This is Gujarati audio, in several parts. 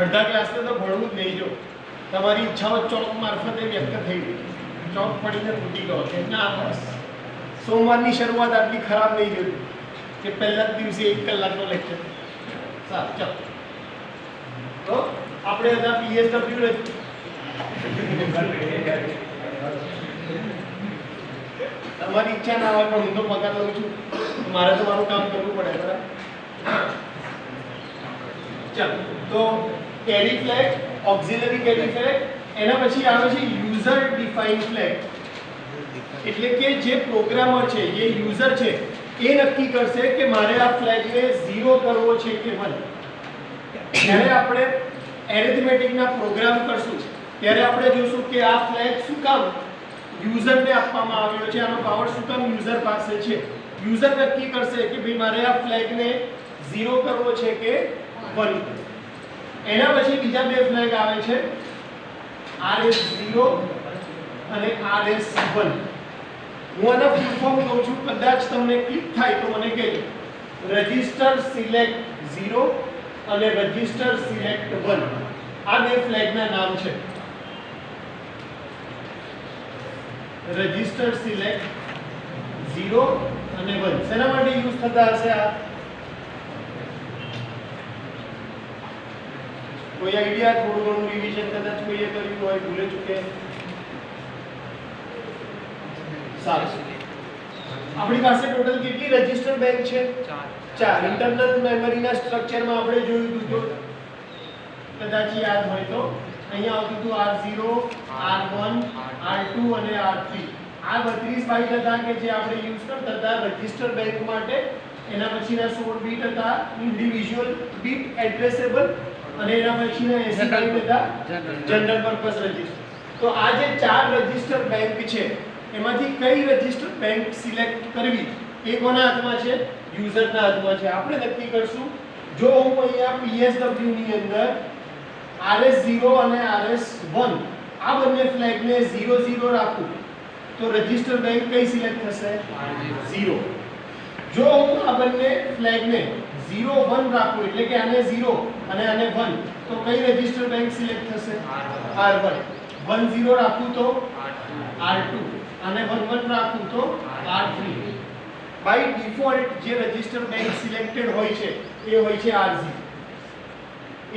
અડધા ક્લાસને તો ભણવું જ નહીં. જો તમારી ઈચ્છાઓ ચોક મારફતે વ્યક્ત થઈ ગઈ, ચોક પડીને તૂટી ગયો કે ના બસ સોમવારની શરૂઆત આટલી ખરાબ નહીં જોઈ કે પહેલા જ દિવસે 1 કલાકનો લેક્ચર. સારું ચાલો, તો આપણે હતા PSW તમારી ઈચ્છા ના હોય પણ હું તો પગાર લઉં છું, મારે તો મારું કામ કરવું પડે. બરાબર, ચાલો. તો carry flag, auxiliary carry flag, એના પછી આવે છે યુઝર ડિફાઇન્ડ ફ્લેગ. એટલે કે જે પ્રોગ્રામર છે, જે યુઝર છે, એ નક્કી કરશે કે મારે આ ફ્લેગને 0 કરવો છે કે 1. જ્યારે આપણે એરિથમેટિકના પ્રોગ્રામ કરશું ત્યારે આપણે જોશું કે આ ફ્લેગ શું કામ યુઝરને આપવામાં આવ્યો છે, આનો પાવર શું કામ યુઝર પાસે છે. યુઝર નક્કી કરશે કે ભાઈ મારે આ ફ્લેગને 0 કરવો છે કે 1. એના પછી બીજા બે ફ્લેગ આવે છે, RS0 અને RS1. હું આના ફૂલ ફોર્મ કહું છું, કદાચ તમને ક્લિક થાય તો મને કહેજો. રજિસ્ટર સિલેક્ટ 0 અને રજિસ્ટર સિલેક્ટ 1, આ બે ફ્લેગના નામ છે. રજિસ્ટર સિલેક્ટ 0 અને 1 શેના માટે યુઝ થતા હશે? આ કોઈ આઈડિયા? થોડું ઘણું રિવિઝન કદાચ કોઈએ કર્યું હોય, ભૂલે ચૂકે. સારું, આપણી પાસે ટોટલ કેટલી રજિસ્ટર બેંક છે? 4. ઇન્ટરનલ મેમરીના સ્ટ્રક્ચરમાં આપણે જોયું હતું, તો કદાચ યાદ હોય તો અહીંયા આવતું હતું R0, R1, R2 અને R3. આ 32 બાઇટ હતા કે જે આપણે યુઝ કરતા હતા રજિસ્ટર બેંક માટે. એના પછીના 16 બીટ હતા ઇન્ડિવિડ્યુઅલ બીટ એડ્રેસેબલ, અને એના પછીના 80 બાઇટ હતા જનરલ પર્પસ રજિસ્ટર. તો આ જે 4 રજિસ્ટર બેંક છે, એમાંથી કઈ રજિસ્ટર બેંક સિલેક્ટ કરવી એ કોના હાથમાં છે? યુઝરના હાથમાં છે. આપણે નક્કી કરશું. જો હું અહીંયા PSW ની અંદર RS0 અને RS1 આ બંને ફ્લેગને 0 રાખું તો રજિસ્ટર બેંક કઈ સિલેક્ટ થશે? 0. જો હું આ બંને ફ્લેગને 0 1 રાખું એટલે કે આને 0 અને આને 1 તો કઈ રજિસ્ટર બેંક સિલેક્ટ થશે? R1. 1 0 રાખું તો R2 અને 1 1 રાખું તો R3. બાય ડિફોલ્ટ જે રજિસ્ટર બેંક સિલેક્ટેડ હોય છે એ હોય છે R0.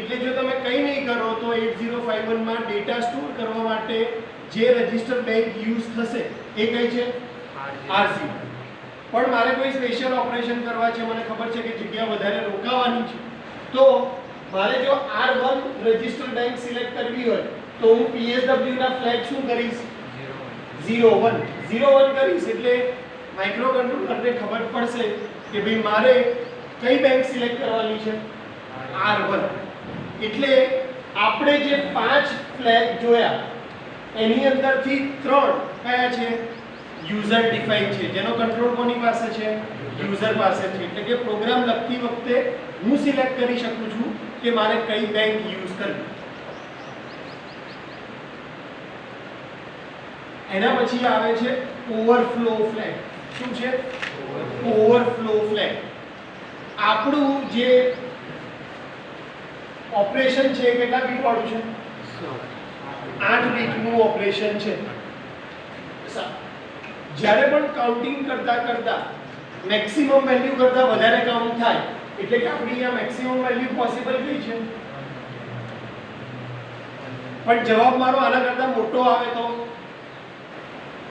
એટલે જો તમે કંઈ નહીં કરો તો 8051 માં ડેટા સ્ટોર કરવા માટે જે રજિસ્ટર બેંક યુઝ થશે એ કઈ છે? R0. પણ મારે કોઈ સ્પેશિયલ ઓપરેશન કરવા છે, મને ખબર છે કે જગ્યા વધારે રોકાવાની છે, તો મારે જો R1 રજિસ્ટર બેંક સિલેક્ટ કરવી હોય તો હું PSW ના ફ્લેગ શું કરીશ? 0 1 કરીશ. એટલે માઇક્રો કંટ્રોલરને ખબર પડશે કે ભાઈ મારે કઈ બેંક સિલેક્ટ કરવાની છે? R1. એટલે આપણે જે 5 ફ્લેગ જોયા એની અંદરથી 3 કયા છે? યુઝર ડિફાઇન છે, જેનો કંટ્રોલ કોની પાસે છે? યુઝર પાસે છે. એટલે કે પ્રોગ્રામ લખતી વખતે હું સિલેક્ટ કરી શકું છું કે મારે કઈ બેંક યુઝ કરવી. એના પછી આવે છે ઓવરફ્લો ફ્લેગ. શું છે? Overflow flag. આપણું જે ઓપરેશન છે કેટલા બીટ વાળું છે? 8 બીટનું ઓપરેશન છે. જ્યારે પણ કાઉન્ટિંગ કરતા મેક્સિમમ વેલ્યુ કરતા વધારે કાઉન્ટ થાય એટલે કે આપણી અહીંયા મેક્સિમમ વેલ્યુ પોસિબલ કઈ છે? પણ જવાબ મારો આના કરતા મોટો આવે તો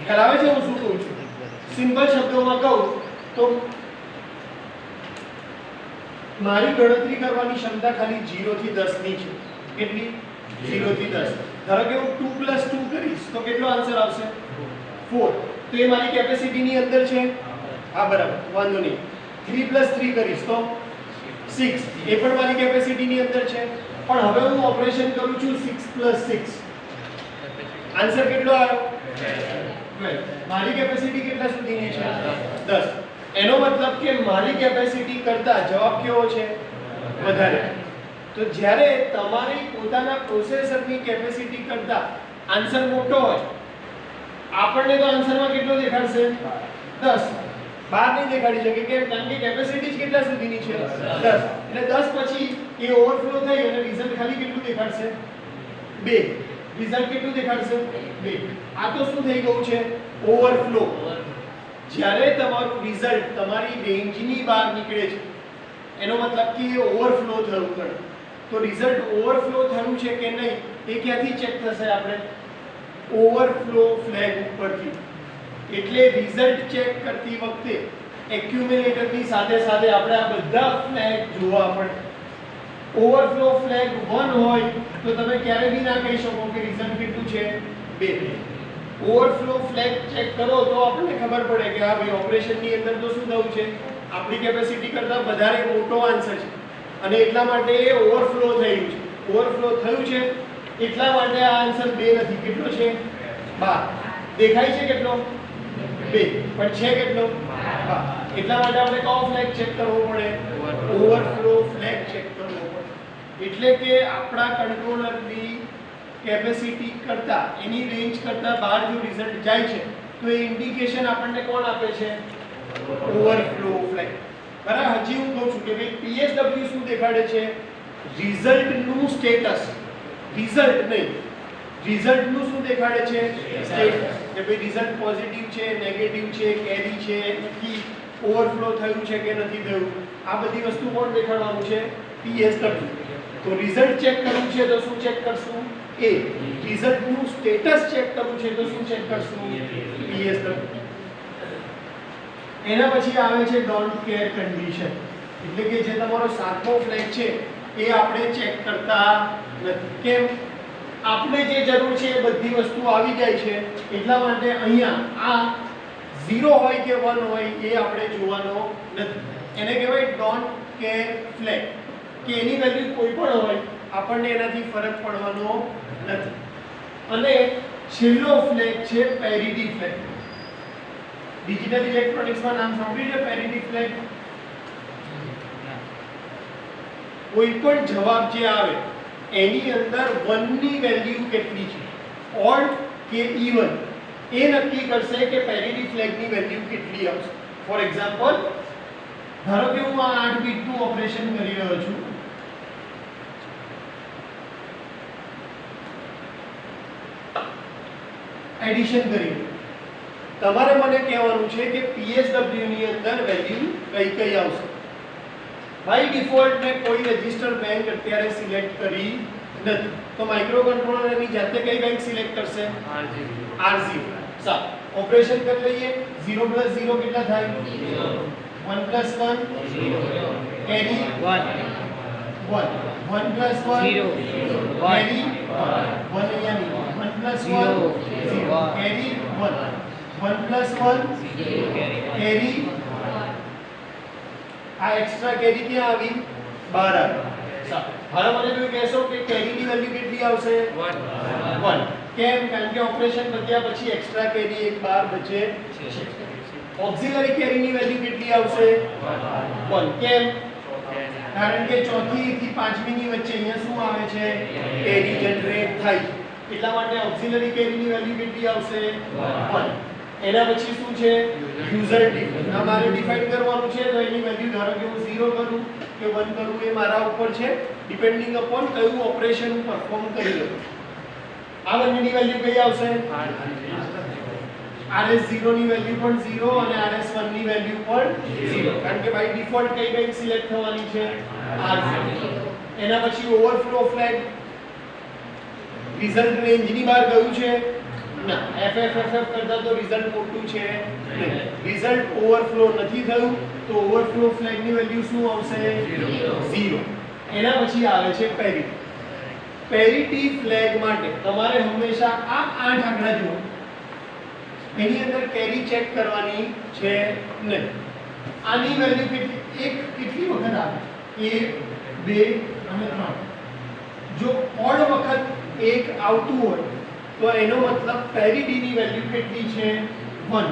ખ્યાલ આવે છે હું શું કહું છું? સિમ્પલ શબ્દોમાં કહું તો મારી ગણતરી કરવાની ક્ષમતા ખાલી 0 થી 10 ની છે. કેટલી? 0 થી 10. ધારો કે હું 2 + 2 કરીશ તો કેટલો આન્સર આવશે? 4. તો એ મારી કેપેસિટી ની અંદર છે. હા બરાબર, વાંધો નહીં. 3 + 3 કરીશ તો 6. એ પણ મારી કેપેસિટી ની અંદર છે. પણ હવે હું ઓપરેશન કરું છું 6 + 6. આન્સર કેટલો આવ્યો? 12. મારી કેપેસિટી કેટલા સુધીની છે? 10. એનો મતલબ કે મારી કેપેસિટી કરતા જવાબ કેવો છે? વધારે. તો જ્યારે તમારી પોતાના પ્રોસેસરની કેપેસિટી કરતા આન્સર મોટો હોય, આપણને તો આન્સરમાં કેટલો દેખાડશે? 10. બહાર નહીં દેખાડી શકે કેમ? કારણ કે કેપેસિટી જ કેટલા સુધીની છે? 10. એટલે 10 પછી એ ઓવરફ્લો થઈ અને રિઝલ્ટ ખાલી કેટલું દેખાડશે? 2. રિઝલ્ટ કેટલું દેખાડશે? 2. આ તો શું થઈ ગયું છે? ઓવરફ્લો. જ્યારે તમારું રિઝલ્ટ તમારી રેન્જની બહાર નીકળે છે એનો મતલબ કે એ ઓવરફ્લો થયું છે. તો રિઝલ્ટ ઓવરફ્લો થયું છે કે નહીં એ ક્યાંથી ચેક થશે? આપણે ઓવરફ્લો ફ્લેગ ઉપરથી. એટલે રિઝલ્ટ ચેક કરતી વખતે એક્યુમ્યુલેટરની સાથે સાથે આપણે આ બધા ફ્લેગ જોવા પડે. ઓવરફ્લો ફ્લેગ 1 હોય તો તમે ક્યારે બી ના કહી શકો કે રિઝલ્ટ કેટલું છે? 2. ઓવરફ્લો ફ્લેગ ચેક કરો તો આપણને ખબર પડે કે હા ભાઈ ઓપરેશનની અંદર તો શું થયું છે? આપણી કેપેસિટી કરતાં વધારે મોટો આન્સર છે અને એટલા માટે એ ઓવરફ્લો થયું છે. ઓવરફ્લો થયું છે એટલા માટે આ આન્સર 2 નથી. કેટલો છે? 12. દેખાય છે કેટલો? 2. પણ છે કેટલો? 12. એટલા માટે આપણે કયો ફ્લેગ ચેક કરવો પડે? ઓવરફ્લો ફ્લેગ ચેક કરવો પડે. એટલે કે આપણા કંટ્રોલરની કેપેસિટી કરતાં એની રેન્જ કરતાં બહાર જો રિઝલ્ટ જાય છે તો એ ઇન્ડિકેશન આપણને કોણ આપે છે? Overflow flag. બરાબર. હજી હું કહું છું કે ભાઈ PSW શું દેખાડે છે? રિઝલ્ટનું સ્ટેટસ. રિઝલ્ટ નહીં, રિઝલ્ટનું શું દેખાડે છે? સ્ટેટસ. કે ભાઈ રિઝલ્ટ પોઝિટિવ છે, નેગેટિવ છે, કેરી છે, નથી ઓવરફ્લો થયું છે કે નથી થયું. આ બધી વસ્તુ કોણ દેખાડવાનું છે? PSW. તો રિઝલ્ટ ચેક કરવું છે તો શું ચેક કરશું? એ. રિઝલ્ટનું સ્ટેટસ ચેક કરવું છે તો શું ચેક કરશું? PSW. એના પછી આવે છે ડોન્ટ કેર કન્ડિશન. એટલે કે જે તમારો 7મો ફ્લેગ છે એ આપણે ચેક કરતા નથી. કેમ? આપણે જે જરૂર છે એ બધી વસ્તુ આવી જાય છે એટલા માટે અહીંયા આ 0 હોય કે 1 હોય એ આપણે જોવાનો નથી. એને કહેવાય ડોન્ટ કેર ફ્લેગ. કે એની વેલ્યુ કોઈ પણ હોય આપણને એનાથી ફરક પડવાનો નથી. અને છેલ્લો ફ્લેગ છે પેરિટી ફ્લેગ. ડિજિટલ ઇલેક્ટ્રોનિક્સમાં નામ સાંભળ્યું છે પેરિટી ફ્લેગ? કોઈ પણ જવાબ જે આવે એની અંદર 1 ની વેલ્યુ કેટલી છે, ઓડ કે ઇવન, એ નક્કી કરશે કે પેરિટી ફ્લેગની વેલ્યુ કેટલી આવશે. ફોર એક્ઝામ્પલ, ધારો કે હું આ 8 બીટનું ઓપરેશન કરી રહ્યો છું. એડિશન કરી તમારે મને કહેવાનું છે કે PSW ની અંદર વેલ્યુ કઈ કઈ આવશે. બાય ડિફોલ્ટ મેં કોઈ રજિસ્ટર બેંક અત્યારે સિલેક્ટ કરી નથી તો માઇક્રો કંટ્રોલરની જાતે કઈ બેંક સિલેક્ટ કરશે? R0. સારું, ઓપરેશન કરી લઈએ. 0 + 0 કેટલા થાય? 1 + 1 કેરી 1 1 1 + 1 0 કેરી 1 અહીંયા નહીં 1 + 1 0 કેરી 1 1 + 1 કેરી. આ એક્સ્ટ્રા કેરી ક્યાં આવી? 12 આવી. હવે મને તમે કહેશો કે કેરીની વેલ્યુ કેટલી આવશે? 1. કેમ? કારણ કે ઓપરેશન પત્યા પછી એક્સ્ટ્રા કેરી એક બાર બચે છે. ઓક્સિલરી કેરીની વેલ્યુ કેટલી આવશે? 1. કેમ? કારણ કે ચોથી થી પાંચમીની વચ્ચે અહીંયા શું આવે છે? કેરી જનરેટ થાય. એટલા માટે ઓક્સિલરી કેરીની વેલ્યુ કેટલી આવશે? 1. એના પછી શું છે? User define. મારે ડિફાઇન કરવાનું છે તો એની વેલ્યુ ધારો કે હું 0 કરું કે 1 કરું એ મારા ઉપર છે, ડિપેન્ડિંગ અપોન કયું ઓપરેશન હું પરફોર્મ કરી રહ્યો. આ બંનેની વેલ્યુ કઈ આવશે? RS0 ની વેલ્યુ પણ 0 અને RS1 ની વેલ્યુ પણ 0. કારણ કે બાય ડિફોલ્ટ કઈ બેંક સિલેક્ટ થવાની છે? R0. એના પછી ઓવરફ્લો ફ્લેગ. રિઝલ્ટ રેન્જની બહાર ગયું છે? ના. FF કરતા તો રિઝલ્ટ મોટું છે નહીં. રિઝલ્ટ ઓવરફ્લો નથી થયું તો ઓવરફ્લો ફ્લેગની વેલ્યુ શું આવશે? 0. એના પછી આવે છે પેરિટી. પેરિટી ફ્લેગ માટે તમારે હંમેશા આ 8 આંકડા જુઓ. એની અંદર કેરી ચેક કરવાની છે નહીં. આની વેલ્યુ કેટલી વખત આવે? 1 2 અને 3. જો ઓડ વખત 1 આવતું હોય તો એનો મતલબ પેરિટીની વેલ્યુ કેટલી છે? 1.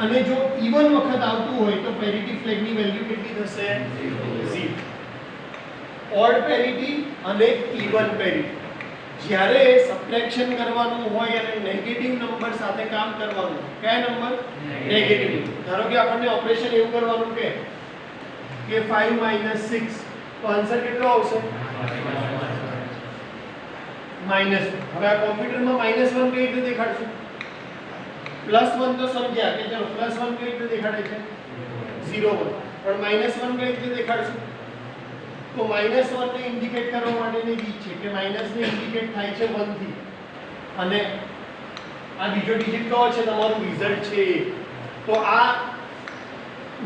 અને જો ઇવન વખત આવતું હોય તો પેરિટી ફ્લેગની વેલ્યુ કેટલી થશે? 0. ઓડ પેરિટી અને ઇવન પેરિટી. જ્યારે સબટ્રેક્શન કરવાનું હોય અને નેગેટિવ નંબર સાથે કામ કરવાનું, કયા નંબર? નેગેટિવ. ધારો કે આપણને ઓપરેશન એવું કરવાનું કે 5 - 6, તો આન્સર કેટલો આવશે? -1. હવે આ કોમ્પ્યુટરમાં -1 કઈ રીતે દેખાડશું? +1 તો સમજ્યા કે ચલો +1 કઈ રીતે દેખાડે છે? 0 1. પણ -1 કઈ રીતે દેખાડશું? તો -1 ને ઇન્ડિકેટ કરવા માટેની રીત છે કે માઈનસ ને ઇન્ડિકેટ થાય છે 1 થી, અને આ બીજો ડિજિટ કયો છે? તમારું રિઝલ્ટ છે. તો આ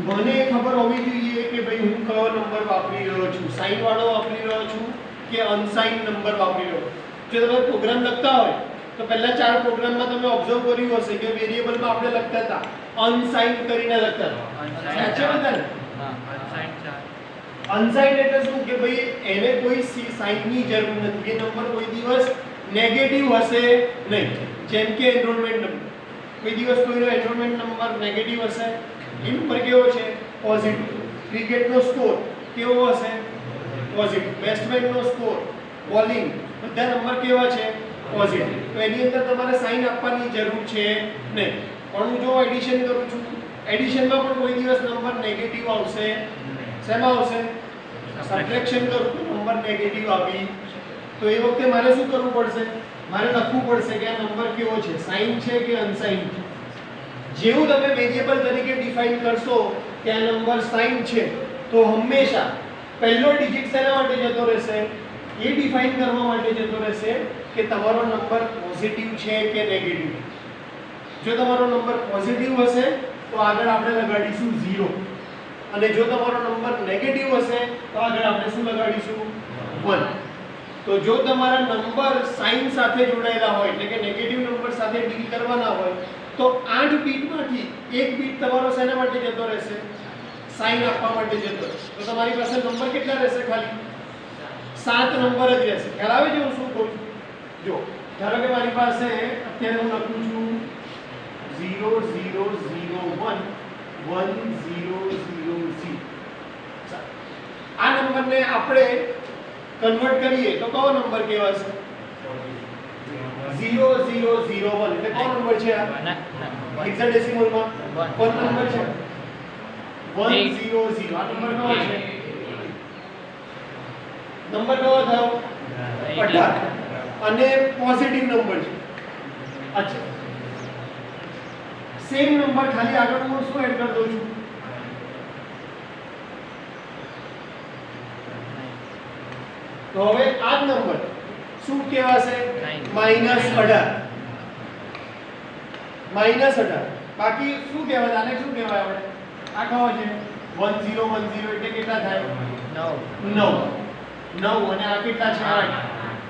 મને ખબર હોવી જોઈએ કે ભાઈ હું કયો નંબર વાપરી રહ્યો છું, સાઇન વાળો વાપરી રહ્યો છું કે અનસાઇન નંબર વાપરી રહ્યો છું. જો તમે પ્રોગ્રામ લખતા હોય તો પહેલા 4 પ્રોગ્રામમાં તમે ઓબ્ઝર્વ કર્યું હશે કે વેરિયેબલમાં આપણે લખતા હતા અનસાઇન કરીને લખતા હતા. સાચે બધા ને? અનસાઇન એટલે શું કે ભાઈ એને કોઈ સાઇનની જરૂર નથી, એ નંબર કોઈ દિવસ નેગેટિવ હશે નહીં. જેમ કે એનરોલમેન્ટ નંબર, કોઈ દિવસ કોઈનો એનરોલમેન્ટ નંબર નેગેટિવ હશે? એ નંબર કેવો છે? પોઝિટિવ. ક્રિકેટનો સ્કોર કેવો હશે? પોઝિટિવ. બેટ્સમેનનો સ્કોર, બોલિંગ, બધા નંબર કેવા છે? પોઝિટિવ. તો એની અંદર તમારે સાઇન આપવાની જરૂર છે નહીં. પણ હું જો એડિશન કરું છું, એડિશનમાં પણ કોઈ દિવસ નંબર નેગેટિવ આવશે. શેમાં આવશે? સબટ્રેક્શન કરું તો નંબર નેગેટિવ આવી, તો એ વખતે મારે શું કરવું પડશે? મારે લખવું પડશે કે આ નંબર કેવો છે, સાઇન છે કે અનસાઇન છે. જેવું તમે વેરિયેબલ તરીકે ડિફાઇન કરશો કે આ નંબર સાઇન છે, તો હંમેશા પહેલો ડિજિટ શેના માટે જતો રહેશે? એ ડિફાઇન કરવા માટે જતો રહેશે કે તમારો નંબર પોઝિટિવ છે કે નેગેટિવ. જો તમારો નંબર પોઝિટિવ હશે તો આગળ આપણે લગાડીશું 0, અને જો તમારો નંબર નેગેટિવ હશે તો આગળ આપણે શું લગાડીશું? 1. તો જો તમારા નંબર સાઇન સાથે જોડાયેલા હોય એટલે કે નેગેટિવ નંબર સાથે ડીલ કરવાના હોય તો 8 બીટમાંથી એક બીટ તમારો શેના માટે જતો રહેશે? સાઇન આપવા માટે જતો રહેશે. તો તમારી પાસે નંબર કેટલા રહેશે? ખાલી 7 નંબર જ રહેશે. ખ્યાલ આવે છે હું શું કહું છું? જો ધારો કે મારી પાસે અત્યારે હું લખું છું 0 0 0 1 1 0 0 0. આ નંબરને આપણે કન્વર્ટ કરીએ તો કયો નંબર કહેવાશે? 0 0 0 1. એટલે કયો નંબર છે આ? હેક્સાડેસિમલમાં 1 નંબર છે. 1 0 0. આ નંબર કયો છે? નંબર કયો થયો? 18. અને પોઝિટિવ નંબર છે. અચ્છા, સેમ નંબર ખાલી આગળ હું શું એડ કરી દઉં છું? તો હવે આ નંબર શું કહેવાશે? -18. -18. બાકી શું કહેવાય? આને શું કહેવાય આપણે? આ કયો છે? 1 0 1 0. એટલે કેટલા થાય? 9. અને આ કેટલા છે? 8.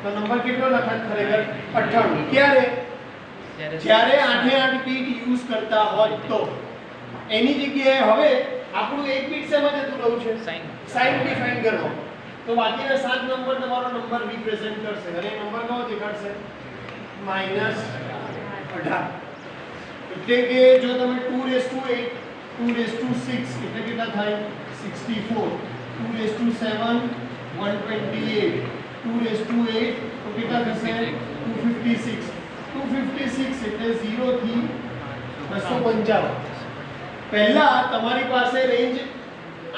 તો નંબર કેટલો લખાય ખરેખર? 98. ક્યારે? જ્યારે 8 બીટ યુઝ કરતા હોય તો. એની જગ્યાએ હવે આપણું એક બીટ શેમાં જતું રહ્યું છે? સાઇન ડિફાઇન કરો. તો બાકીના 7 નંબર તમારો નંબર રિપ્રેઝન્ટ કરશે, અને નંબર કયો દેખાડશે? -18. એટલે કે જો તમે 2⁸ 2�6 એટલે કેટલા થાય? 64. 2⁷ 128. 2⁸ તો કેટલા થશે? 256. 256 એટલે 0 થી 255. પહેલા તમારી પાસે રેન્જ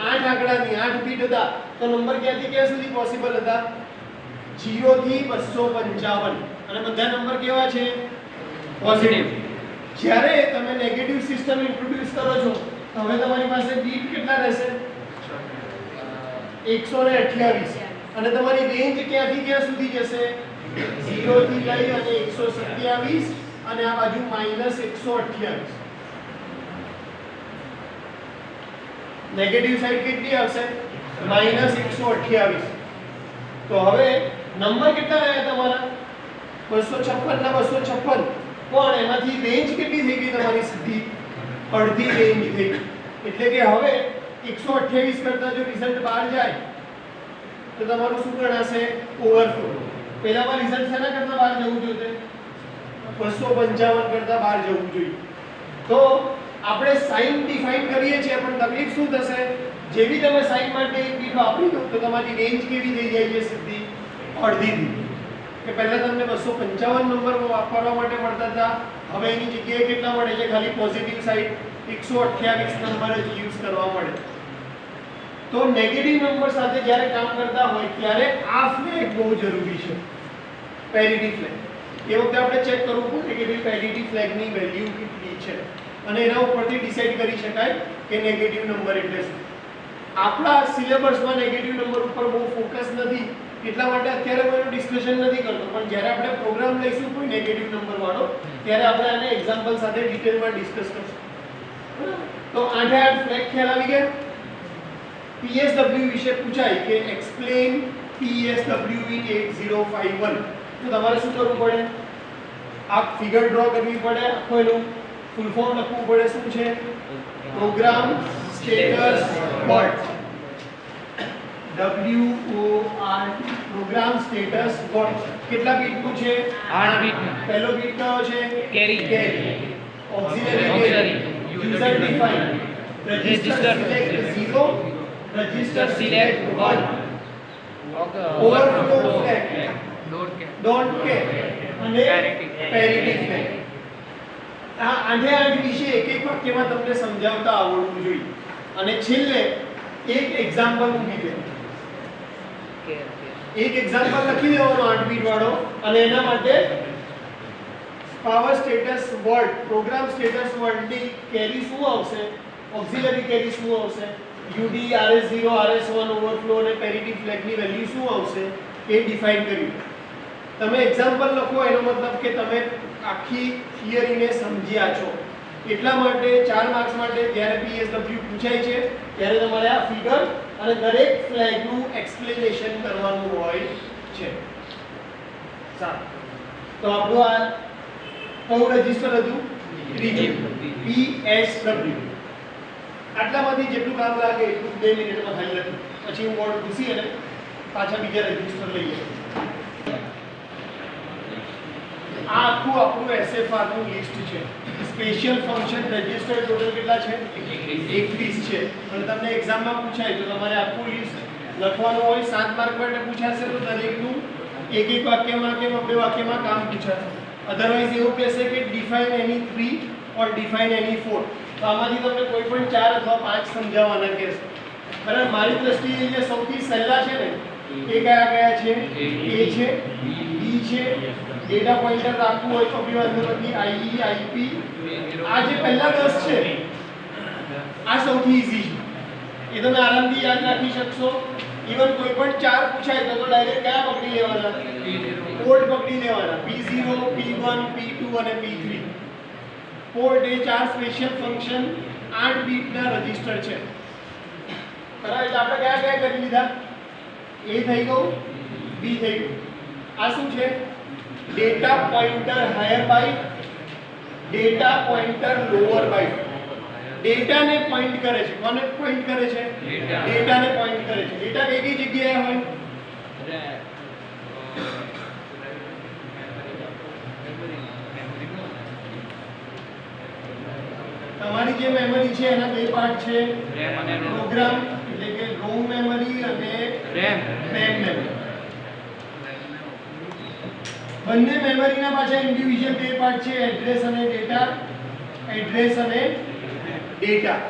8 આંકડાની 8 બીટ હતા, તો નંબર ક્યાંથી ક્યાં સુધી પોસિબલ હતા? 0 થી 255. અને બધા નંબર કેવા છે? પોઝિટિવ. જ્યારે તમે નેગેટિવ સિસ્ટમ ઇન્ટ્રોડ્યુસ કરો છો તો હવે તમારી પાસે બીટ કેટલા રહેશે? 128. અને તમારી રેન્જ ક્યાંથી ક્યાં સુધી જશે? 0 થી લઈ અને 127, અને આ બાજુ -128. નેગેટિવ સાઈડ કેટલી આવશે? -128. તો હવે નંબર કેટલા રહ્યા તમારા? 256 ના 256. પણ એમાંથી રેન્જ કેટલી થઈ ગઈ તમારી? સીધી અડધી રેન્જ થઈ. એટલે કે હવે 128 કરતા જો રિઝલ્ટ બહાર જાય તો તમારું શું ગણાશે? ઓવરફ્લો. પહેલામાં રિઝલ્ટ શેના કરતા બહાર જવું જોઈએ? 255 કરતા બહાર જવું જોઈએ. તો આપણે સાઇન ડિફાઇન કરીએ છીએ, પણ તકલીફ શું થશે? જેવી તમે સાઇન માટે એક બીટ વાપરી દો તો તમારી રેન્જ કેવી થઈ જાય છે? સીધી અડધી થઈ. કે પહેલા તમને 255 નંબર વાપરવા માટે મળતા હતા, હવે એની જગ્યાએ કેટલા મળે છે? ખાલી પોઝિટિવ સાઈડ 128 નંબર જ યુઝ કરવા મળે. તો નેગેટિવ નંબર સાથે જ્યારે કામ કરતા હોય ત્યારે આ ફ્લેગ બહુ જરૂરી છે, પેરિટી ફ્લેગ. એ વખતે આપણે ચેક કરવું પડે કે ભાઈ પેરિટી ફ્લેગની વેલ્યુ કેટલી છે અને એના ઉપરથી ડિસાઈડ કરી શકાય કે નેગેટિવ નંબર એટલે શું. આપણા સિલેબસમાં નેગેટિવ નંબર ઉપર બહુ ફોકસ નથી, એટલા માટે અત્યારે કોઈ ડિસ્કશન નથી કરતો, પણ જ્યારે આપણે પ્રોગ્રામ લઈશું કોઈ નેગેટિવ નંબર વાળો ત્યારે આપણે આને એક્ઝામ્પલ સાથે ડિટેલમાં ડિસ્કસ કરશું. તો 8 ફ્લેગ ખ્યાલ આવી ગયા. PSW વિશે પૂછાય કે એક્સપ્લેન PSW ઇન 8051, તો તમારે શું કરવું પડે? આ ફિગર ડ્રો કરવી પડે, આખો એનું ફૂલ ફોર્મ લખવું પડે. શું છે? Program status word. WORD, program status word. કેટલા બીટનું છે? 8 બીટનું. પહેલો બીટ કયો છે? Carry. Auxiliary user define. Register select 0, register select 1. Overflow flag, don't care અને પેરિટી ફ્લેગ. આ 8 વિશે એક એક વાક્યમાં તમને સમજાવતા આવડવું જોઈએ. અને છેલ્લે એક એક્ઝામ્પલ મૂકી દે. એક એક્ઝામ્પલ લખી દેવાનો 8 બીટ વાળો, અને એના માટે power status word, program status વર્ડની કેરી શું આવશે, ઓક્સિલરી કેરી શું આવશે, UD, RS0, RS1, ઓવરફ્લો અને પેરિટી ફ્લેગની વેલ્યુ શું આવશે એ ડિફાઇન કરી. તમે એક્ઝામ્પલ લખો એનો મતલબ કે તમે આખી થિયરીને સમજ્યા છો. એટલા માટે 4 માર્ક્સ માટે જ્યારે PSW પૂછાય છે ત્યારે તમારે આ ફિગર અને દરેક ફ્લેગનું એક્સપ્લેનેશન કરવાનું હોય છે. સારું, તો આપણું આ કયું રજિસ્ટર હતું? ત્રીજું, PSW. આટલામાંથી જેટલું કામ લાગે એટલું 2 મિનિટમાં થઈ જતું. પછી હું બોર્ડ ઘૂસી અને પાછા બીજા રજિસ્ટર લઈએ. આ આખું આપણું SFR નું લિસ્ટ છે. સ્પેશિયલ ફંક્શન રજિસ્ટર ટોટલ કેટલા છે? 21 છે. અને તમને એક્ઝામમાં પૂછાય તો તમારે આખું લિસ્ટ લખવાનું હોય. 7 માર્ક માટે પૂછાશે તો દરેકનું એક એક વાક્યમાં કે 2 વાક્યમાં કામ પૂછાશે. અધરવાઇઝ એવું કહેશે કે ડિફાઇન એની 3 ઓર ડિફાઇન એની 4. તો આમાંથી તમને કોઈ પણ 4 અથવા 5 સમજાવવાના કહેશે. બરાબર, મારી દ્રષ્ટિએ જે સૌથી સહેલા છે ને એ કયા કયા છે? A છે, B છે, ડેટા પોઇન્ટર રાખવું હોય તો બી વાંધો નથી, IE, IP. આ જે પહેલા 10 છે આ સૌથી ઈઝી છે, એ તમે આરામથી યાદ રાખી શકશો. ઇવન કોઈ પણ 4 પૂછાય તો ડાયરેક્ટ કયા પકડી લેવાના? પોર્ટ પકડી લેવાના, P0, P1, P2 અને P3. પોર્ટ એ 4 સ્પેશિયલ ફંક્શન 8 બીટના રજિસ્ટર છે. બરાબર, એટલે આપણે કયા કયા કરી લીધા? A થઈ ગયું, B થઈ ગયું. આ શું છે? Data pointer higher byte, data pointer lower byte. ડેટાને પોઇન્ટ કરે છે. કોને પોઇન્ટ કરે છે? ડેટાને પોઇન્ટ કરે છે. ડેટા કઈ કઈ જગ્યાએ હોય? તમારી જે મેમરી છે એના 2 પાર્ટ છે, પ્રોગ્રામ એટલે કે રોમ મેમરી અને રેમ મેમરી. બંને મેમરીના પાછા ઇન્ડિવિડ્યુઅલ 2 પાર્ટ છે, એડ્રેસ અને ડેટા. એડ્રેસ અને ડેટા.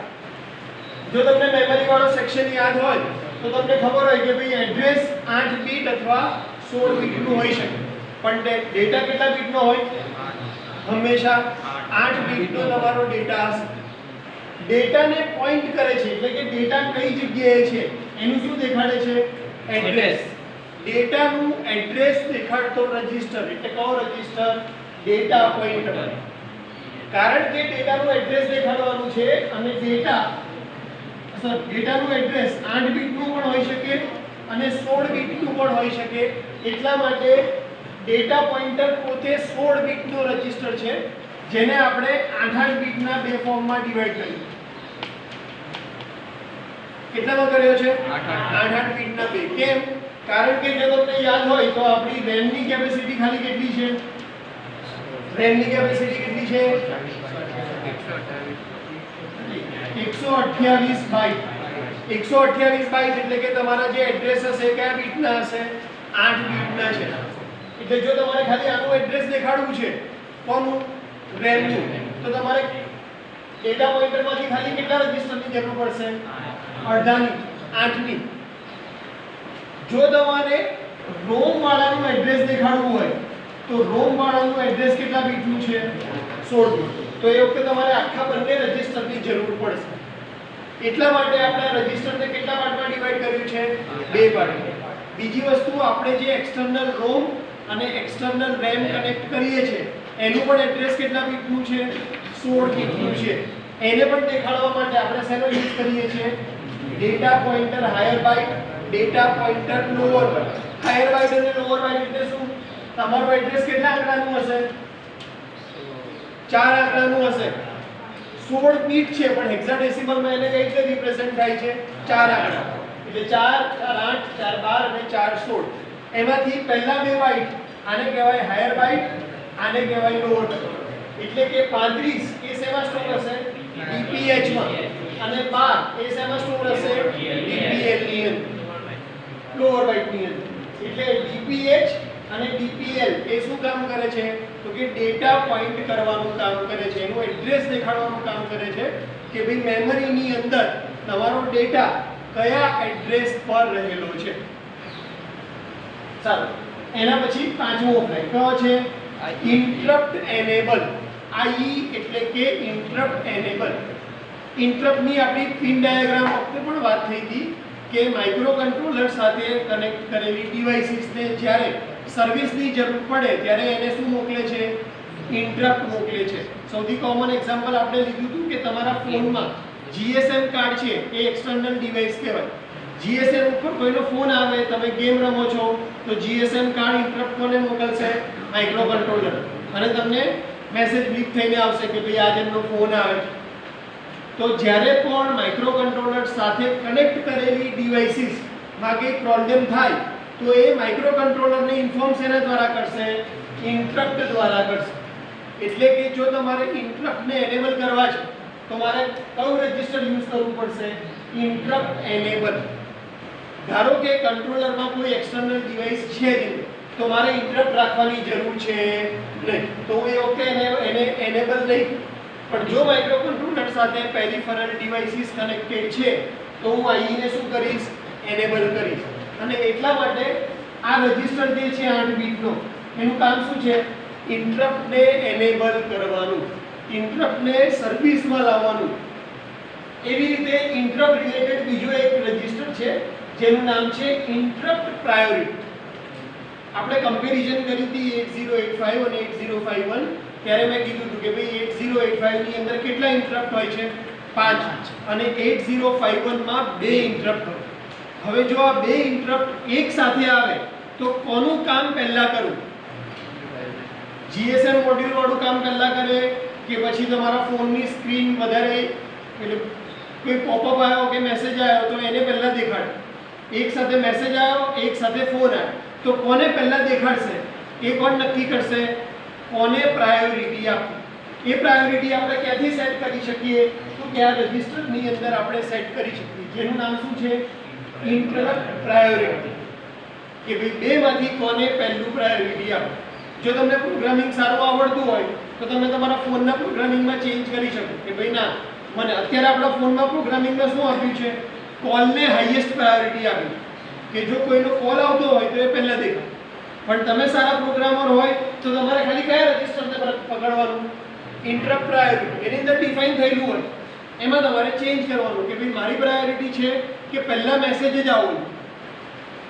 જો તમને મેમરી વાળો સેક્શન યાદ હોય તો તમને ખબર હોય કે ભાઈ એડ્રેસ 8 બીટ અથવા 16 બીટનું હોઈ શકે, પણ ડેટા કેટલા બીટનો હોય? હંમેશા 8 બીટનો તમારો ડેટા હશે. ડેટાને પોઇન્ટ કરે છે એટલે કે ડેટા કઈ જગ્યાએ છે એનું શું દેખાડે છે? એડ્રેસ. ડેટાનું એડ્રેસ દેખાડતો રજિસ્ટર એટલે કયો રજિસ્ટર? Data pointer. કારણ કે ડેટાનું એડ્રેસ દેખાડવાનું છે અને ડેટાનું એડ્રેસ 8 બીટનું પણ હોઈ શકે અને 16 બીટનું પણ હોઈ શકે. એટલા માટે ડેટા પોઇન્ટર પોતે 16 બીટનો રજિસ્ટર છે, જેને આપણે 8 બીટના 2 ફોર્મમાં ડિવાઈડ કર્યું. કેટલામાં કર્યો છે? 8 બીટના 2. કેમ? કારણ કે જો તમને યાદ હોય તો આપણી RAM ની કેપેસિટી ખાલી કેટલી છે? RAM ની કેપેસિટી કેટલી છે? 128 બાઇટ. 128 બાઇટ એટલે કે તમારા જે એડ્રેસ હશે કયા બીટના હશે? 8 બીટના છે. એટલે જો તમારે ખાલી આનું એડ્રેસ દેખાડવું છે કોનું RAM નું તો તમારે ડેટા પોઇન્ટરમાંથી ખાલી કેટલા રજિસ્ટરની જરૂર પડશે અડધાની 8ની જો તમારે ROM વાળાનું એડ્રેસ દેખાડવું હોય તો ROM વાળાનું એડ્રેસ કેટલા બીટનું છે 16 બીટ તો એ વખતે તમારે આખા બંને રજિસ્ટરની જરૂર પડશે એટલા માટે આપણે રજિસ્ટરને કેટલા પાર્ટમાં ડિવાઇડ કર્યું છે બે પાર્ટમાં બીજી વસ્તુ આપણે જે એક્સટર્નલ ROM અને એક્સટર્નલ RAM કનેક્ટ કરીએ છીએ એનું પણ એડ્રેસ કેટલા બીટનું છે 16 બીટનું છે એને પણ દેખાડવા માટે આપણે શેનો યુઝ કરીએ છીએ data pointer higher byte data pointer lower byte higher byte અને લોઅર બાઇટ એટલે શું તમારું એડ્રેસ કેટલા આંકડાનું હશે 4 આંકડાનું હશે 16 બીટ છે પણ હેક્સાડેસિમલમાં એને કઈ રીતે રિપ્રેઝન્ટ થાય છે 4 આંકડા એટલે 4 4 8 4 12 અને 4 16 એમાંથી પહેલા બે બાઇટ આને કહેવાય હાયર બાઇટ આને કહેવાય લોઅર બાઇટ એટલે કે 35 એ શેમાં સ્ટોર હશે DPH માં અને 12 એ શેમાં સ્ટોર હશે DPL ની અંદર લોઅર બાઇટ ની અંદર એટલે DPH અને DPL એ શું કામ કરે છે તો કે ડેટા પોઇન્ટ કરવાનું કામ કરે છે એનું એડ્રેસ દેખાડવાનું કામ કરે છે કે ભાઈ મેમરીની અંદર તમારો ડેટા કયા એડ્રેસ પર રહેલો છે ચાલો એના પછી પાંચમો ઓપરેટ કયો છે ઇન્ટરપ્ટ એનેબલ IE એટલે કે ઇન્ટરપ્ટ એનેબલ ઇન્ટરપ્ટ ની આપણી પિન ડાયાગ્રામ વખતે પણ વાત થઈ હતી કે માઇક્રો કંટ્રોલર સાથે કનેક્ટ કરેલી ડિવાઇસીસને જ્યારે સર્વિસની જરૂર પડે ત્યારે એને શું મોકલે છે ઇન્ટરપ્ટ મોકલે છે સૌથી કોમન એક્ઝામ્પલ આપણે લીધું હતું કે તમારા ફોનમાં GSM કાર્ડ છે એ એક્સટર્નલ ડિવાઇસ કહેવાય GSM ઉપર કોઈનો ફોન આવે તમે ગેમ રમો છો તો GSM કાર્ડ ઇન્ટરપ્ટ કોને મોકલશે માઇક્રો કંટ્રોલર અને તમને મેસેજ બ્લીપ થઈને આવશે કે ભાઈ આજે એમનો ફોન આવે છે તો જ્યારે પણ માઇક્રો કંટ્રોલર સાથે કનેક્ટ કરેલી ડિવાઇસીસ માં કંઈ પ્રોબ્લેમ થાય તો એ માઇક્રો કંટ્રોલરને ઇન્ફોર્મ શેના દ્વારા કરશે ઇન્ટરપ્ટ દ્વારા કરશે એટલે કે જો તમારે ઇન્ટરપ્ટને એનેબલ કરવા છે તો મારે કયું રજિસ્ટર યુઝ કરવું પડશે ઇન્ટરપ્ટ એનેબલ ધારો કે કંટ્રોલરમાં કોઈ એક્સટર્નલ ડિવાઇસ છે નહીં તો મારે ઇન્ટરપ્ટ રાખવાની જરૂર છે નહીં તો હું એ વખતે એને એનેબલ નહીં પણ જો માઇક્રો કંટ્રોલર સાથે પેરિફેરલ ડિવાઇસીસ કનેક્ટેડ છે તો હું IE ને શું કરીશ એનેબલ કરીશ અને એટલા માટે આ રજિસ્ટર જે છે 8 બીટનો એનું કામ શું છે ઇન્ટરપ્ટને એનેબલ કરવાનું ઇન્ટરપ્ટને સર્વિસમાં લાવવાનું એવી રીતે ઇન્ટરપ્ટ રિલેટેડ બીજો એક રજિસ્ટર છે જેનું નામ છે ઇન્ટરપ્ટ પ્રાયોરિટી આપણે કમ્પેરિઝન કરી હતી 8085 અને 8051 ત્યારે મેં કીધું હતું કે ભાઈ 8085 ની અંદર કેટલા ઇન્ટરપ્ટ હોય છે 5 અને 8051 માં 2 ઇન્ટરપ્ટ હોય હવે જો આ બે ઇન્ટરપ્ટ એક સાથે આવે તો કોનું કામ પહેલા કરવું GSM મોડ્યુલ વાળું કામ પહેલા કરે કે પછી તમારા ફોનની સ્ક્રીન વધારે એટલે કોઈ પોપઅપ આવ્યો કે મેસેજ આવ્યો તો એને પહેલા દેખાડે એક સાથે મેસેજ આવ્યો એક સાથે ફોન આવ્યો તો કોને પહેલા દેખાડશે એ કોણ નક્કી કરશે કોને પ્રાયોરિટી આપવી એ પ્રાયોરિટી આપણે ક્યાંથી સેટ કરી શકીએ તો કે આ રજિસ્ટરની અંદર આપણે સેટ કરી શકીએ જેનું નામ શું છે ઇન્ટરપ્ટ પ્રાયોરિટી કે ભાઈ બેમાંથી કોને પહેલું પ્રાયોરિટી આપવું જો તમને પ્રોગ્રામિંગ સારું આવડતું હોય તો તમે તમારા ફોનના પ્રોગ્રામિંગમાં ચેન્જ કરી શકો કે ભાઈ ના મને અત્યારે આપણા ફોનમાં પ્રોગ્રામિંગમાં શું આપ્યું છે કોલને હાઈએસ્ટ પ્રાયોરિટી આપી કે જો કોઈનો કોલ આવતો હોય તો એ પહેલા દેખાય પણ તમે સારા પ્રોગ્રામર હોય તો તમારે ખાલી કયા રજિસ્ટરને પકડવાનું ઇન્ટરપ્ટ પ્રાયોરિટી એની અંદર ડિફાઇન થયેલું હોય એમાં તમારે ચેન્જ કરવાનું કે ભાઈ મારી પ્રાયોરિટી છે કે પહેલા મેસેજ જ આવવું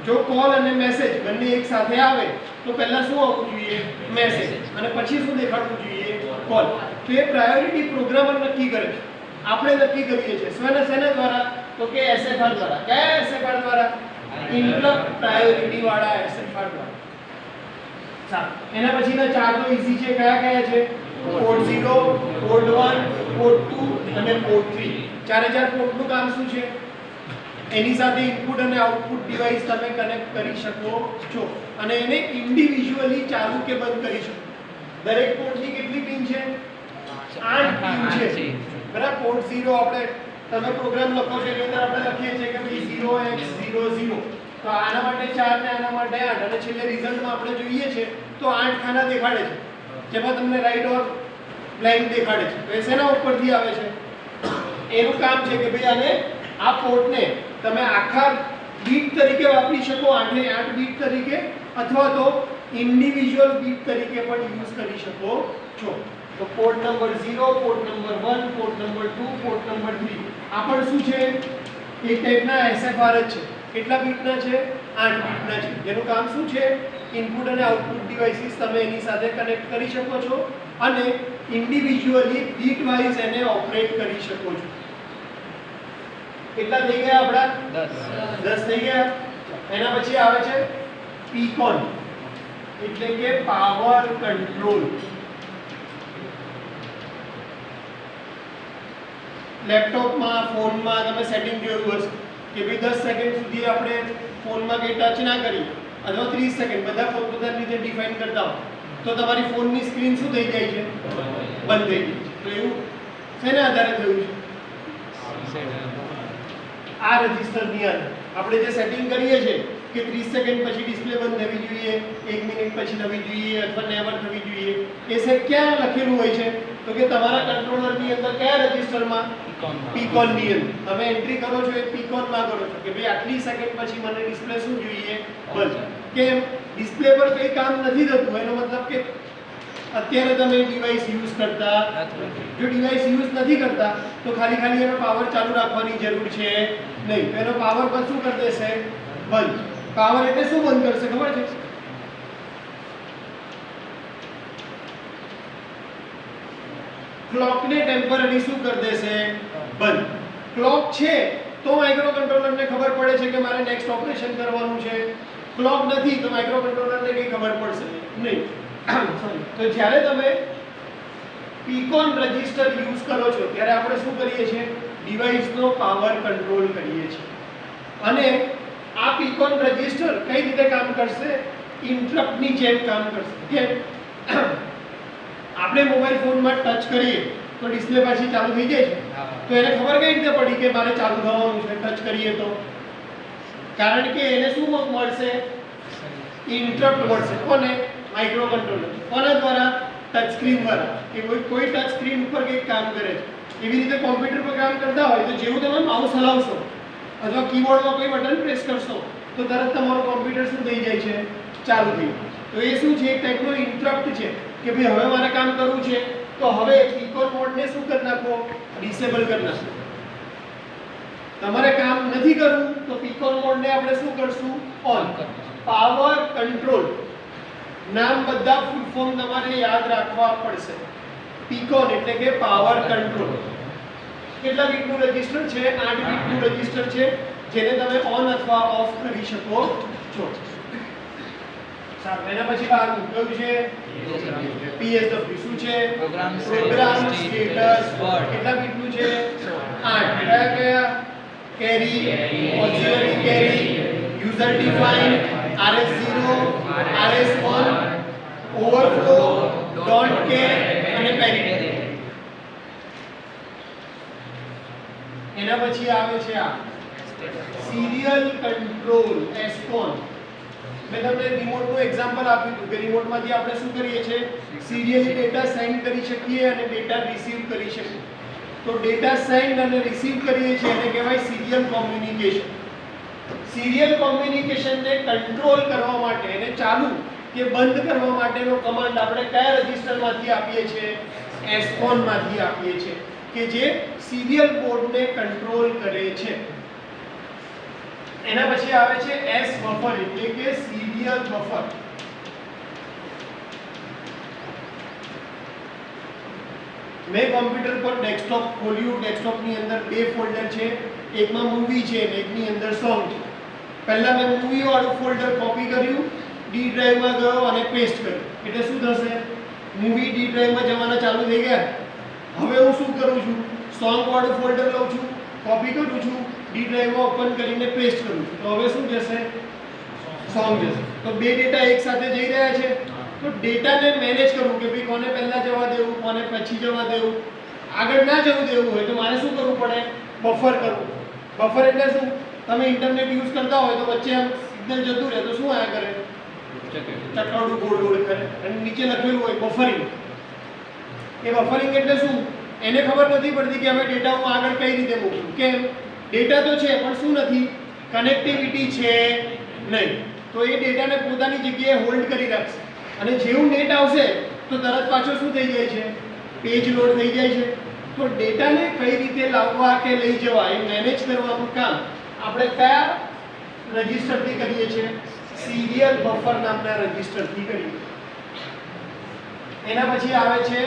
જો કોલ અને મેસેજ બંને એક સાથે આવે તો પહેલા શું આવવું જોઈએ મેસેજ અને પછી શું દેખાડવું જોઈએ કોલ તો એ પ્રાયોરિટી પ્રોગ્રામર નક્કી કરે છે આપણે નક્કી કરીએ છીએ શેના દ્વારા તો કે SFR દ્વારા કયા SFR દ્વારા ઇન્ટરપ્ટ પ્રાયોરિટી વાળા SFR દ્વારા ચાલો એના પછીના ચાર તો ઈઝી છે કયા છે પોર્ટ 0 પોર્ટ 1 પોર્ટ 2 અને પોર્ટ 3 ચારે ચાર પોર્ટનું કામ શું છે એની સાથે ઇનપુટ અને આઉટપુટ ડિવાઇસ તમે કનેક્ટ કરી શકો છો અને એને ઇન્ડિવિડ્યુઅલી ચાલુ કે બંધ કરી શકો દરેક પોર્ટની કેટલી પિન છે 8 પિન છે બરાબર પોર્ટ 0 આપણે તમે પ્રોગ્રામ લખો છો એની અંદર આપણે લખીએ છીએ કે ભાઈ 0x00 તો આના માટે 4 ને આના માટે 8 અને છેલ્લે રિઝલ્ટમાં આપણે જોઈએ છે તો 8 ખાના દેખાડે છે જેમાં તમને રાઈટ ઓર બ્લેન્ક દેખાડે છે. તો એ શેના ઉપરથી આવે છે? એનું કામ છે કે ભાઈ આને આ પોર્ટને તમે આખા બીટ તરીકે વાપરી શકો 8 ને 8 બીટ તરીકે અથવા તો ઇન્ડિવિજ્યુઅલ બીટ તરીકે પણ યુઝ કરી શકો છો. તો port number 0, port number 1, port number 2, port number 3 આ પણ શું છે? એક ટાઈપના SFR જ છે. કેટલા બીટના છે? 8 બીટના છે. જેનું કામ શું છે? ઇનપુટ અને આઉટપુટ ડિવાઇસીસ તમે એની સાથે કનેક્ટ કરી શકો છો અને ઇન્ડિવિજ્યુઅલી બીટ વાઇઝ એને ઓપરેટ કરી શકો છો. કેટલા થઈ ગયા આપડા? 10 થઈ ગયા. એના પછી આવે છે પીકોન એટલે કે પાવર કંટ્રોલ. લેપટોપમાં ફોનમાં તમે સેટિંગ જોયું હશે કે ભાઈ 10 સેકન્ડ સુધી આપણે ફોનમાં કે ટચ ના કરીએ અથવા 30 સેકન્ડ બધા પોતપોતાની રીતે ડિફાઇન કરતા હોય તો તમારી ફોનની સ્ક્રીન શું થઈ જાય છે? બંધ થઈ જાય છે. તો એવું શેના આધારે થયું છે? આ રજિસ્ટરની અંદર આપણે જે સેટિંગ કરીએ છીએ કે 30 સેકન્ડ પછી ડિસ્પ્લે બંધ થવી જોઈએ, 1 મિનિટ પછી થવી જોઈએ અથવા નેવર થવી જોઈએ, એ સેટ ક્યાં લખેલું હોય છે? તો કે તમારા કંટ્રોલરની અંદર કયા રજિસ્ટરમાં? પીકોનની અંદર. તમે એન્ટ્રી કરો છો એ પીકોનમાં કરો છો કે ભાઈ આટલી સેકન્ડ પછી મને ડિસ્પ્લે શું જોઈએ? બંધ. કેમ? ડિસ્પ્લે પર કંઈ કામ નથી થતું એનો મતલબ કે અત્યારે તમે ડિવાઇસ યુઝ કરતા જો ડિવાઇસ યુઝ નથી કરતા તો ખાલી એનો પાવર ચાલુ રાખવાની જરૂર છે નહીં. તો એનો પાવર પર શું કરી દેશે? બંધ. પાવર એટલે શું બંધ કરશે ખબર છે? ક્લોકને ટેમ્પરરી શું કરી દેશે? બંધ. ક્લોક છે તો માઇક્રો કંટ્રોલરને ખબર પડે છે કે મારે નેક્સ્ટ ઓપરેશન કરવાનું છે. ક્લોક નથી તો માઇક્રો કંટ્રોલરને કંઈ ખબર પડશે નહીં. તો જ્યારે તમે પીકોન રજિસ્ટર યુઝ કરો છો ત્યારે આપણે શું કરીએ છીએ? ડિવાઇસનો પાવર કંટ્રોલ કરીએ છીએ. અને આ પીકોન રજિસ્ટર કઈ રીતે કામ કરશે? ઇન્ટરપ્ટની જેમ કામ કરશે. કેમ? આપણે મોબાઈલ ફોનમાં ટચ કરીએ તો ડિસ્પ્લે પાછી ચાલુ થઈ જાય છે. તો એને ખબર કઈ રીતે પડી કે મારે ચાલુ થવાનું છે ટચ કરીએ તો? કારણ કે એને શું મળશે? ઇન્ટરપ્ટ મળશે. કોને? Micro controller. કોના દ્વારા? ટચ સ્ક્રીન દ્વારા. કે કોઈ ટચ સ્ક્રીન ઉપર કંઈક કામ કરે છે. એવી રીતે કોમ્પ્યુટર પર કામ કરતા હોય તો જેવું તમે માઉસ હલાવશો અથવા કીબોર્ડમાં કોઈ બટન પ્રેસ કરશો તો તરત તમારું કોમ્પ્યુટર શું થઈ જાય છે? ચાલુ થઈ જાય. તો એ શું છે? એક ટાઈપનો ઇન્ટરપ્ટ છે કે ભાઈ હવે મારે કામ કરવું છે તો હવે પીકોન મોડને શું કરી નાખો? ડિસેબલ કરી નાખો. તમારે કામ નથી કરવું તો પીકોન મોડને આપણે શું કરશું? ઓન. પાવર કંટ્રોલ નામ બધા ફૂલ ફોર્મ તમારે યાદ રાખવા પડશે. પીકોન એટલે કે પાવર કંટ્રોલ. કેટલા બીટનું રજિસ્ટર છે? 8 બીટનું રજિસ્ટર છે જેને તમે ઓન અથવા ઓફ કરી શકો છો. સારું. એના પછી આગળ કયું છે? PSW. શું છે? Program status word. કેટલા બીટનું છે? 8. કયા? Carry, auxiliary carry, user defined, RS0, RS1, overflow, don't care અને પેરિટી. એના પછી આવે છે આ સિરિયલ કંટ્રોલ SCON. મેં તમને રિમોટનું એક્ઝામ્પલ આપ્યું હતું કે રિમોટમાંથી આપણે શું કરીએ છીએ? સિરિયલી ડેટા સેન્ડ કરી શકીએ અને ડેટા રિસીવ કરી શકીએ. તો ડેટા સેન્ડ અને રિસીવ કરીએ છીએ એને કહેવાય સિરિયલ કોમ્યુનિકેશન. સિરિયલ કોમ્યુનિકેશનને કંટ્રોલ કરવા માટે એને ચાલુ કે બંધ કરવા માટેનો કમાન્ડ આપણે કયા રજિસ્ટરમાંથી આપીએ છીએ? SCON માંથી આપીએ છીએ કે જે સિરિયલ પોર્ટને કંટ્રોલ કરે છે. એના પછી આવે છે S બફર એટલે કે સિરિયલ બફર. મેં કોમ્પ્યુટર પર ડેસ્કટોપ ખોલ્યું. ડેસ્કટોપની અંદર બે ફોલ્ડર છે. એકમાં મૂવી છે અને એકની અંદર સોંગ છે. પહેલા મેં મૂવી વાળું ફોલ્ડર કોપી કર્યું, ડી ડ્રાઈવમાં ગયો અને પેસ્ટ કર્યું. એટલે શું થશે? મૂવી ડી ડ્રાઈવમાં જવાના ચાલુ થઈ ગયા. હવે હું શું કરું છું? સોંગ વાળું ફોલ્ડર લઉં છું, કોપી કરું છું, ડી ડ્રાઈવમાં ઓપન કરીને પેસ્ટ કરું છું. તો હવે શું જશે? સોંગ જશે. તો બે ડેટા એક સાથે જઈ રહ્યા છે. તો ડેટાને મેનેજ કરવું કે ભાઈ કોને પહેલા જવા દેવું, કોને પછી જવા દેવું, આગળ ના જવું દેવું હોય તો મારે શું કરવું પડે? બફર કરવું. બફર એટલે શું? તમે ઇન્ટરનેટ યુઝ કરતા હોય તો વચ્ચે આમ સિગ્નલ જતું રહે તો શું આયા કરે? ચક્કરડું ગોળ ગોળ કરે અને નીચે લખેલું હોય બફરિંગ. એ બફરિંગ એટલે શું? એને ખબર નથી પડતી કે હવે ડેટા હું આગળ કઈ રીતે મોકલું. કેમ? ડેટા તો છે પણ શું નથી? કનેક્ટિવિટી છે નહીં. તો એ ડેટાને પોતાની જગ્યાએ હોલ્ડ કરી રાખશે અને જેવું નેટ આવશે તો તરત પાછો શું થઈ જાય છે? પેજ લોડ થઈ જાય છે. તો ડેટાને કઈ રીતે લાવવા કે લઈ જવા એ મેનેજ કરવાનું કામ આપણે કયા રજિસ્ટરથી કરીએ છીએ? સિરિયલ બફર નામના રજિસ્ટરથી કરીએ. એના પછી આવે છે